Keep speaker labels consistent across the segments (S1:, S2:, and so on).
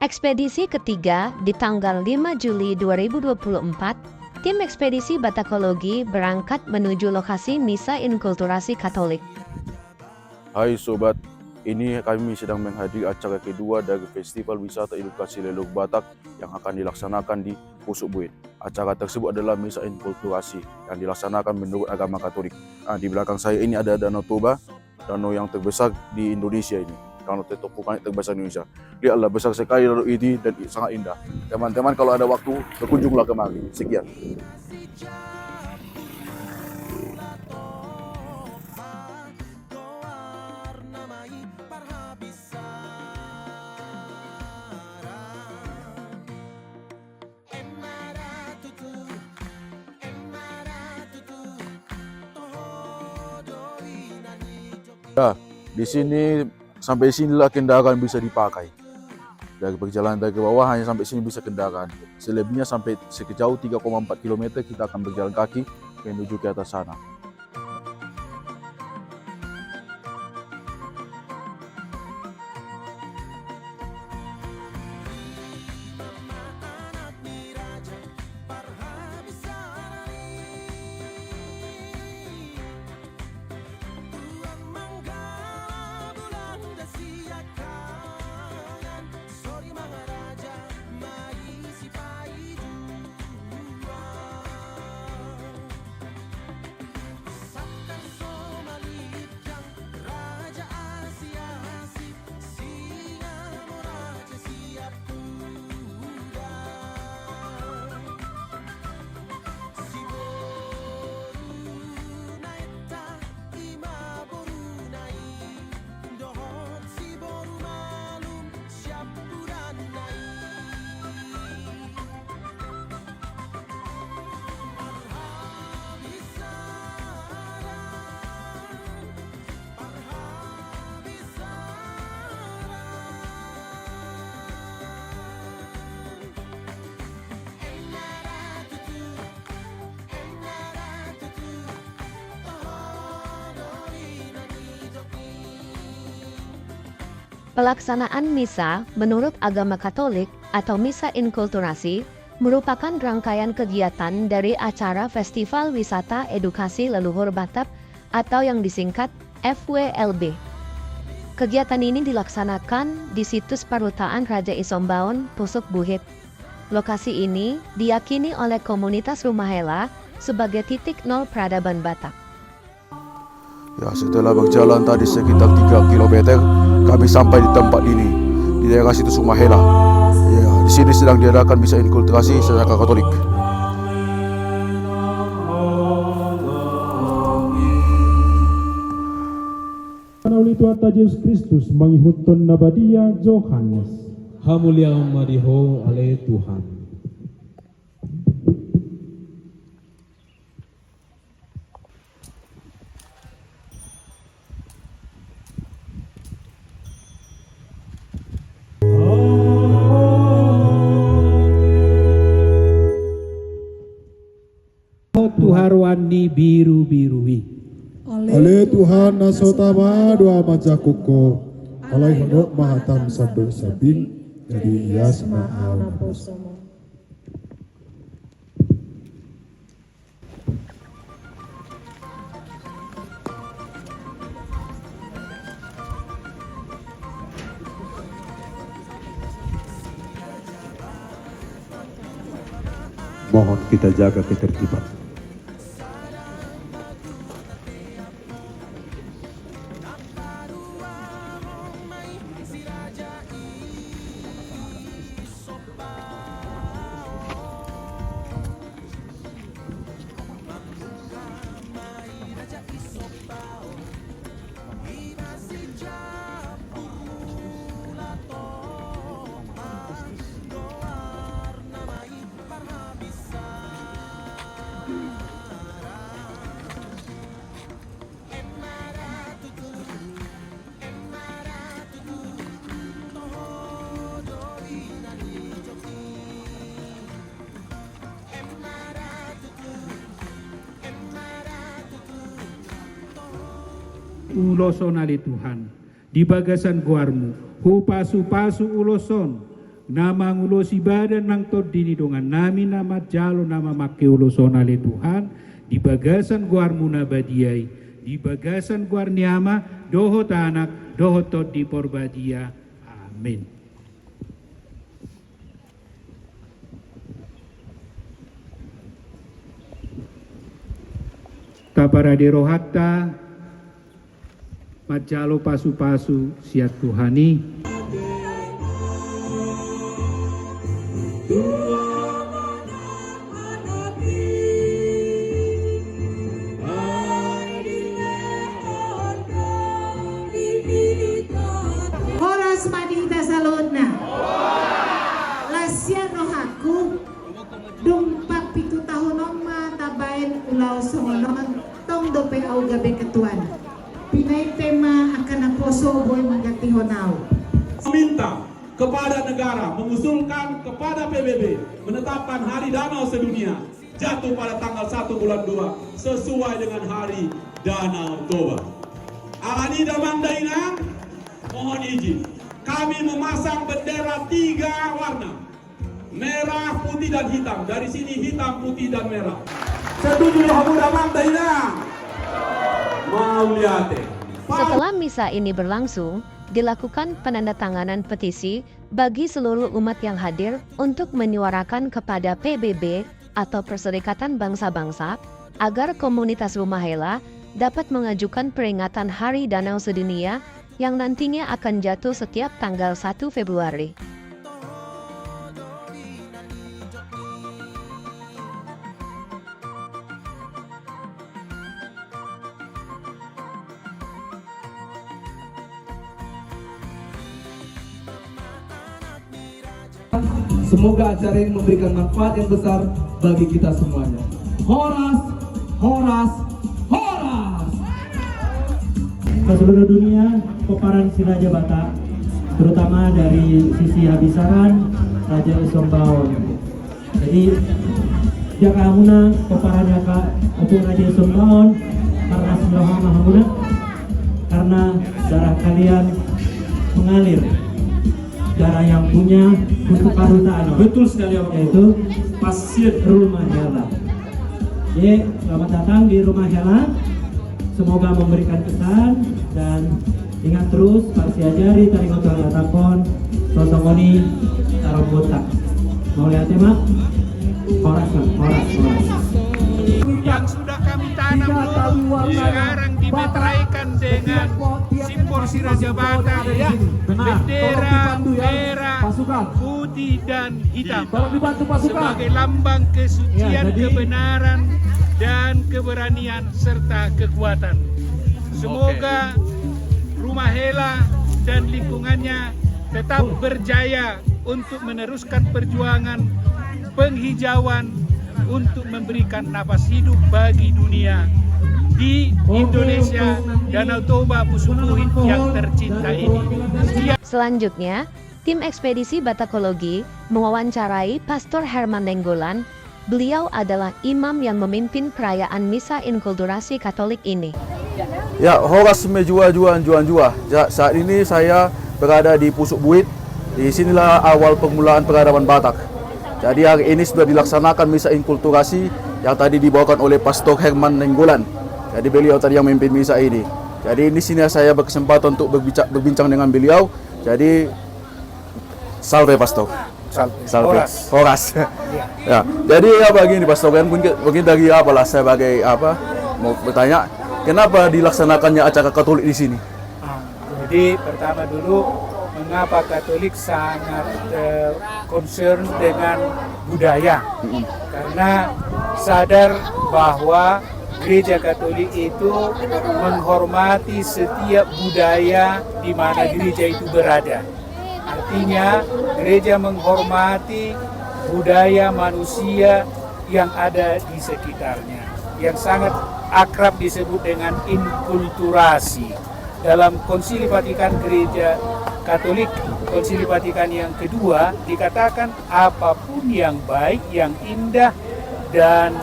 S1: Ekspedisi ketiga di tanggal 5 Juli 2024, tim ekspedisi Batakologi berangkat menuju lokasi misa inkulturasi Katolik.
S2: Hai sobat, ini kami sedang menghadiri acara kedua dari Festival Wisata Edukasi Lelok Batak yang akan dilaksanakan di Pusuk Buin. Acara tersebut adalah misa inkulturasi yang dilaksanakan menurut agama Katolik. Di belakang saya ini ada Danau Toba, danau yang terbesar di Indonesia ini. Danau Vulkanik terbesar di Indonesia. Lihatlah, besar sekali danau ini dan sangat indah. Teman-teman kalau ada waktu, berkunjunglah kemari. Sekian. Ya, di sini sampai sinilah kendaraan bisa dipakai. Dari perjalanan dari bawah hanya sampai sini bisa kendaraan. Selebihnya sampai sejauh 3,4 km kita akan berjalan kaki menuju ke atas sana.
S1: Pelaksanaan misa menurut agama Katolik atau misa inkulturasi merupakan rangkaian kegiatan dari acara Festival Wisata Edukasi Leluhur Batak atau yang disingkat FWLB. Kegiatan ini dilaksanakan di situs Parutaan Raja Isombaon, Pusuk Buhit. Lokasi ini diyakini oleh komunitas Rumahela sebagai titik nol peradaban Batak.
S2: Ya, setelah berjalan tadi sekitar 3 km, kami sampai di tempat ini, di daerah situs Rumahela. Ya, di sini sedang diadakan misa inkulturasi secara Katolik.
S3: Oleh Tuhan Yesus Kristus mengihutun nabadia Johannes.
S4: Hamulia madiho oleh Tuhan. Tuharwani biru-birui.
S3: Oleh Tuhan nasotama dua majakuko. Oleh honok mahatam sabdo sabing. Jadi ia sema'au naposama.
S5: Mohon kita jaga ketertiban.
S6: Uloson ali Tuhan di bagasan guarmu hu pasu-pasu uloson
S4: nama ngulo si badan nang to dini dongan nami nama jalo nama make ulo sonale Tuhan di bagasan guar munabadiai di bagasan guar niama doho tanak doho to di porbadia. Amin. Taparade rohatta majalo pasu-pasu siat Tuhani.
S6: Horas madita saludna. Lasyan rohaku dumpak 7 tahun oma tabain ulau songonon tong dope au gabe ketuan. Pinay tema akan aposo boy magati honau.
S7: Minta kepada negara mengusulkan kepada PBB menetapkan Hari Danau Sedunia jatuh pada tanggal 1 bulan 2 sesuai dengan Hari Danau Toba. Alani Damang Dainang, mohon izin kami memasang bendera 3 warna, merah, putih, dan hitam. Dari sini hitam, putih, dan merah. Setuju Hamu Damang Dainang? Mau lihat.
S1: Setelah misa ini berlangsung, dilakukan penandatanganan petisi bagi seluruh umat yang hadir untuk menyuarakan kepada PBB atau Perserikatan Bangsa-Bangsa agar komunitas Rumahela dapat mengajukan peringatan Hari Danau Sedunia yang nantinya akan jatuh setiap tanggal 1 Februari.
S8: Semoga acara ini memberikan manfaat yang besar bagi kita semuanya. Horas, horas, horas!
S9: Ke seluruh dunia, peparan si Raja Batak, terutama dari sisi Habisaran, Raja Isombaon. Jadi, jaka hamuna peparannya Kak untuk Raja Isombaon, karena seloha mahamuna, karena darah kalian mengalir. Darah yang punya untuk karutaan.
S8: Betul sekali
S9: yaitu
S8: pasir
S9: Rumahela. Jadi selamat datang di Rumahela. Semoga memberikan kesan dan ingat terus pasti ajari tari ngotong atapon sosongoni tarobotak. Mau lihat ya mak? Horas.
S10: Yang sudah kami tanam dulu sekarang dimeteraikan dengan simbol si Raja Batak, bendera merah, putih dan hitam sebagai lambang kesucian, kebenaran dan keberanian serta kekuatan. Semoga Rumahela dan lingkungannya tetap berjaya untuk meneruskan perjuangan penghijauan untuk memberikan napas hidup bagi dunia di Indonesia Danau Toba Pusupuit yang tercinta ini.
S1: Selanjutnya, tim ekspedisi Batakologi mewawancarai Pastor Herman Nenggolan. Beliau adalah imam yang memimpin perayaan Misa Inkulturasi Katolik ini.
S2: Ya, horas mejua juan. Saat ini saya berada di Pusuk Buit. Di sinilah awal permulaan peradaban Batak. Jadi hari ini sudah dilaksanakan misa inkulturasi yang tadi dibawakan oleh Pastor Herman Nenggolan. Jadi beliau tadi yang memimpin misa ini. Jadi di sini saya berkesempatan untuk berbincang dengan beliau. Jadi salve Pastor. Salve. Horas. Ya. Jadi begini Pastor, kan mungkin dari saya sebagai mau bertanya, kenapa dilaksanakannya acara Katolik di sini?
S10: Jadi pertama dulu, mengapa Katolik sangat concern dengan budaya? Karena sadar bahwa Gereja Katolik itu menghormati setiap budaya di mana gereja itu berada. Artinya gereja menghormati budaya manusia yang ada di sekitarnya, yang sangat akrab disebut dengan inkulturasi. Dalam Konsili Vatikan Gereja Katolik, Konsili Vatikan yang kedua, dikatakan apapun yang baik, yang indah dan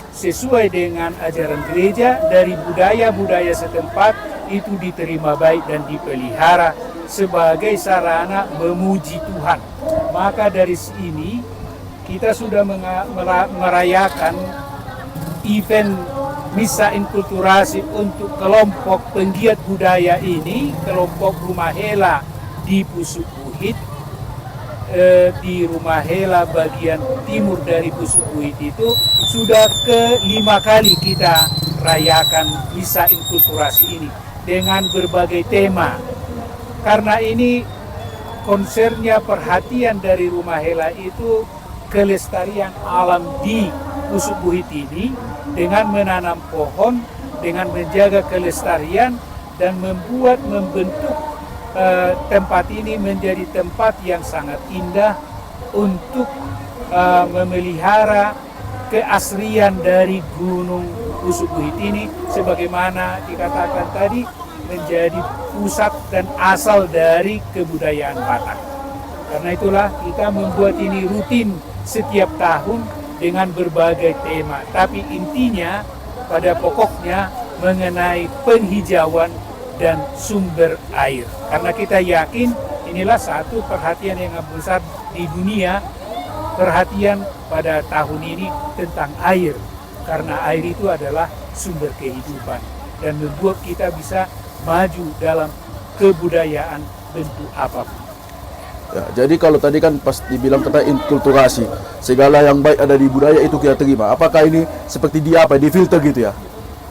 S10: sesuai dengan ajaran gereja dari budaya-budaya setempat itu diterima baik dan dipelihara sebagai sarana memuji Tuhan. Maka dari sini kita sudah merayakan event Misa Inkulturasi untuk kelompok penggiat budaya ini, kelompok Rumah Hela di Pusuk Buhit, di Rumah Hela bagian timur dari Pusuk Buhit itu sudah ke-5 kali kita rayakan Misa Inkulturasi ini dengan berbagai tema. Karena ini konsernya perhatian dari Rumah Hela itu kelestarian alam di Pusuk Buhit ini dengan menanam pohon, dengan menjaga kelestarian dan membentuk tempat ini menjadi tempat yang sangat indah untuk memelihara keaslian dari Gunung Pusuk Buhit ini, sebagaimana dikatakan tadi menjadi pusat dan asal dari kebudayaan Batak. Karena itulah kita membuat ini rutin setiap tahun dengan berbagai tema. Tapi intinya pada pokoknya mengenai penghijauan dan sumber air. Karena kita yakin inilah satu perhatian yang besar di dunia, perhatian pada tahun ini tentang air. Karena air itu adalah sumber kehidupan dan membuat kita bisa maju dalam kebudayaan bentuk apapun.
S2: Ya, jadi kalau tadi kan pas dibilang kata inkulturasi, segala yang baik ada di budaya itu kita terima. Apakah ini seperti di filter gitu ya?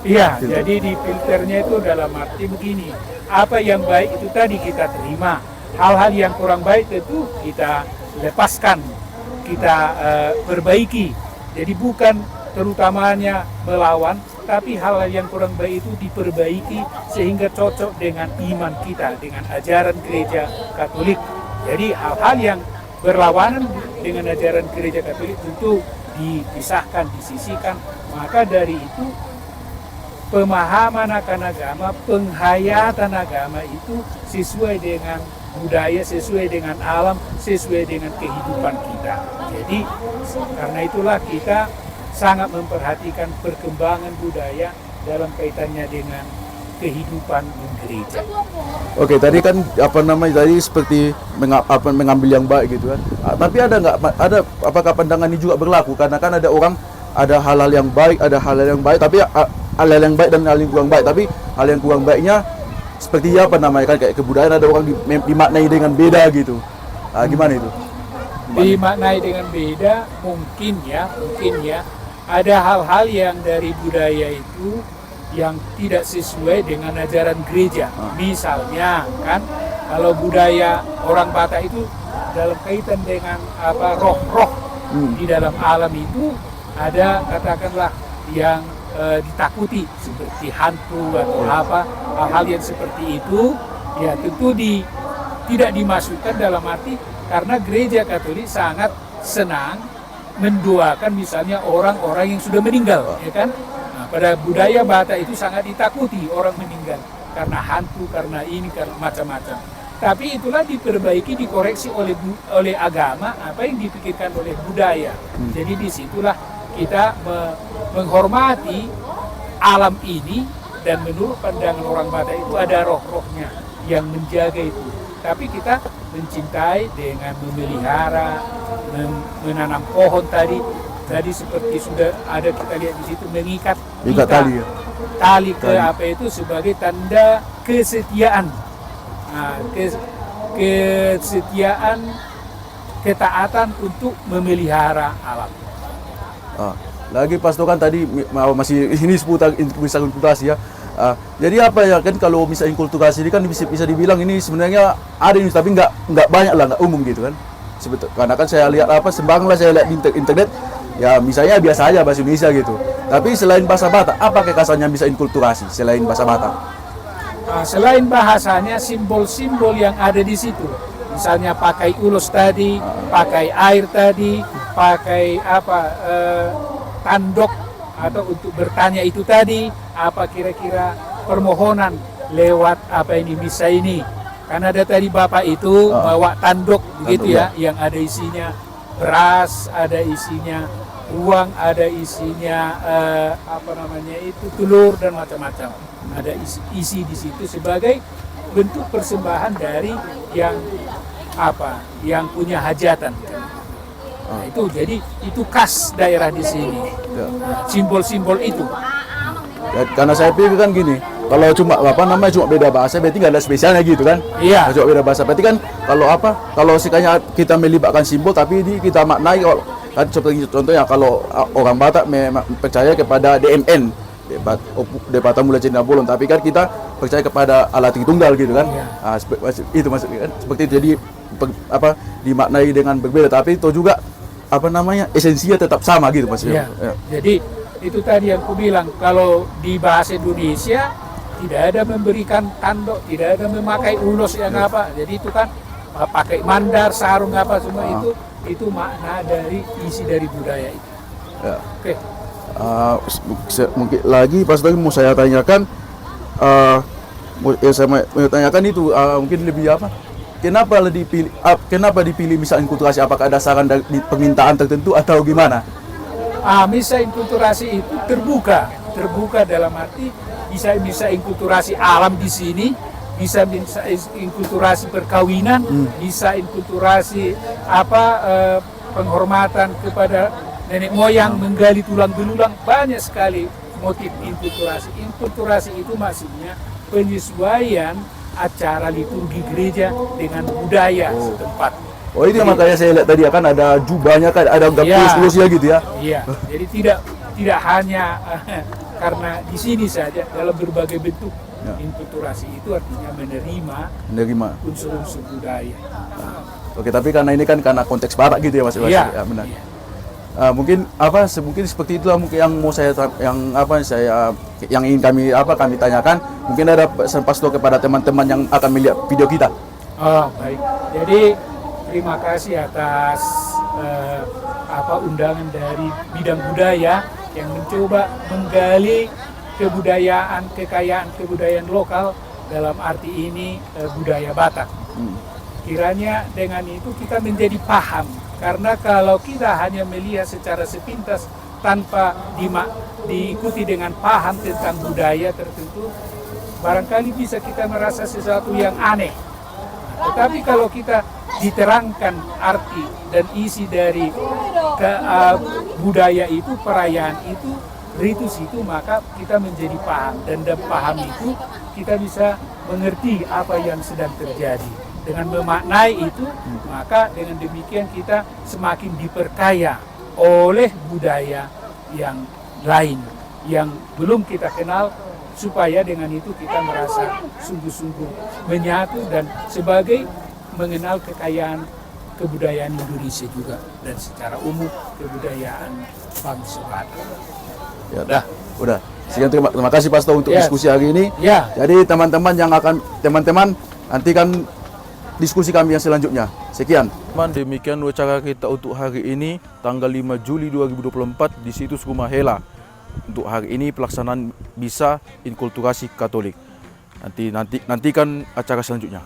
S10: Iya,
S2: Filter.
S10: jadi di filternya itu dalam arti begini, apa yang baik itu tadi kita terima, hal-hal yang kurang baik itu kita lepaskan, kita perbaiki. Jadi bukan terutamanya melawan, tapi hal-hal yang kurang baik itu diperbaiki sehingga cocok dengan iman kita, dengan ajaran gereja Katolik. Jadi hal-hal yang berlawanan dengan ajaran gereja Katolik tentu dipisahkan, disisihkan. Maka dari itu pemahaman akan agama, penghayatan agama itu sesuai dengan budaya, sesuai dengan alam, sesuai dengan kehidupan kita. Jadi karena itulah kita sangat memperhatikan perkembangan budaya dalam kaitannya dengan kehidupan gereja.
S2: Oke, tadi kan tadi seperti mengambil yang baik gitu kan. Tapi apakah pandangan ini juga berlaku? Karena kan ada orang ada hal-hal yang baik, ada hal-hal yang baik, tapi hal-hal yang baik dan hal yang kurang baik. Tapi hal yang kurang baiknya seperti kan kayak kebudayaan ada orang dimaknai dengan beda gitu. Gimana itu?
S10: Dimaknai dengan beda mungkin ya. Ada hal-hal yang dari budaya itu yang tidak sesuai dengan ajaran gereja. Misalnya kan kalau budaya orang Batak itu dalam kaitan dengan roh-roh di dalam alam itu ada katakanlah yang ditakuti seperti hantu atau hal-hal yang seperti itu ya tentu tidak dimasukkan dalam arti karena gereja Katolik sangat senang mendoakan misalnya orang-orang yang sudah meninggal, ya kan? Nah, pada budaya Batak itu sangat ditakuti orang meninggal karena hantu, karena ini, karena macam-macam. Tapi itulah diperbaiki, dikoreksi oleh agama apa yang dipikirkan oleh budaya. Jadi disitulah kita menghormati alam ini dan menurut pandangan orang Batak itu ada roh-rohnya yang menjaga itu. Tapi kita mencintai dengan memelihara, menanam pohon tadi seperti sudah ada kita lihat di situ mengikat tali ke apa itu sebagai tanda kesetiaan. Nah, kesetiaan, ketaatan untuk memelihara alam.
S2: Lagi Pastor kan tadi masih ini seputar inkulturasi ya. Jadi apa ya kan kalau misalnya inkulturasi ini kan bisa dibilang ini sebenarnya ada ini tapi nggak banyak lah, nggak umum gitu kan. Karena kan saya lihat saya lihat di internet ya misalnya biasa aja bahasa Indonesia gitu. Tapi selain bahasa Batak, apa kekasannya bisa inkulturasi selain bahasa Batak?
S10: Selain bahasanya, simbol-simbol yang ada di situ. Misalnya pakai ulos tadi, pakai air tadi, pakai tandok atau untuk bertanya itu tadi, apa kira-kira permohonan lewat apa ini misa ini. Karena ada tadi Bapak itu bawa tandok begitu ya, yang ada isinya beras, ada isinya uang, ada isinya telur dan macam-macam. Ada isi di situ sebagai bentuk persembahan dari yang apa, yang punya hajatan. Nah, itu jadi itu khas daerah di sini. Simbol-simbol itu.
S2: Ya, karena saya pikir kan gini, kalau cuma cuma beda bahasa berarti nggak ada spesialnya gitu kan?
S10: Iya.
S2: Cuma beda bahasa berarti kan kalau sekalinya kita melibatkan simbol tapi ini kita maknai kan seperti contohnya kalau orang Batak percaya kepada DMN, Departemen Mula Cina Bolon, tapi kan kita percaya kepada alat tunggal gitu kan?
S10: Iya.
S2: Itu maksudnya kan seperti itu, jadi dimaknai dengan berbeda tapi itu juga esensinya tetap sama gitu maksudnya.
S10: Iya. Jadi itu tadi yang ku bilang, kalau di bahasa Indonesia tidak ada memberikan tanduk, tidak ada memakai ulos yang apa. Jadi itu kan pakai mandar, sarung apa semua itu makna dari isi dari budaya itu.
S2: Ya.
S10: Oke.
S2: Mungkin lagi pas lagi mau saya tanyakan, itu mungkin lebih apa? Kenapa dipilih misa inkulturasi? Apakah ada saran dari permintaan tertentu atau gimana?
S10: Misa inkulturasi itu terbuka dalam arti bisa inkulturasi alam di sini, bisa inkulturasi perkawinan, bisa inkulturasi penghormatan kepada nenek moyang, menggali tulang belulang, banyak sekali motif inkulturasi. Inkulturasi itu maksudnya penyesuaian acara liturgi gereja dengan budaya setempat.
S2: Oh itu yang makanya saya lihat tadi kan ada jubahnya kan, ada tulus-tulusnya gitu ya.
S10: Iya, jadi tidak hanya karena di sini saja, dalam berbagai bentuk. Inkulturasi itu artinya menerima unsur-unsur budaya.
S2: Oke, tapi karena ini kan karena konteks Batak gitu ya Mas.
S10: Iya.
S2: Ya, benar. Iya. Mungkin seperti itulah mungkin yang mau yang ingin kami tanyakan. Mungkin ada pesan pastoral kepada teman-teman yang akan melihat video kita.
S10: Oh, baik. Jadi terima kasih atas undangan dari bidang budaya yang mencoba menggali kekayaan kebudayaan lokal, dalam arti ini budaya Batak. Kiranya dengan itu kita menjadi paham, karena kalau kita hanya melihat secara sepintas tanpa diikuti dengan paham tentang budaya tertentu, barangkali bisa kita merasa sesuatu yang aneh. Tetapi kalau kita diterangkan arti dan isi dari budaya itu, perayaan itu, ritus itu, maka kita menjadi paham, dan paham itu kita bisa mengerti apa yang sedang terjadi. Dengan memaknai itu, maka dengan demikian kita semakin diperkaya oleh budaya yang lain yang belum kita kenal, supaya dengan itu kita merasa sungguh-sungguh menyatu dan sebagai mengenal kekayaan kebudayaan Indonesia juga, dan secara umum kebudayaan bangsa Batak.
S2: Ya, udah. Sekian terima kasih Pastor untuk diskusi hari ini.
S10: Ya.
S2: Jadi teman-teman nantikan diskusi kami yang selanjutnya. Sekian. Demikian acara kita untuk hari ini tanggal 5 Juli 2024 di situs Rumah Hela. Untuk hari ini pelaksanaan misa inkulturasi Katolik. Nantikan acara selanjutnya.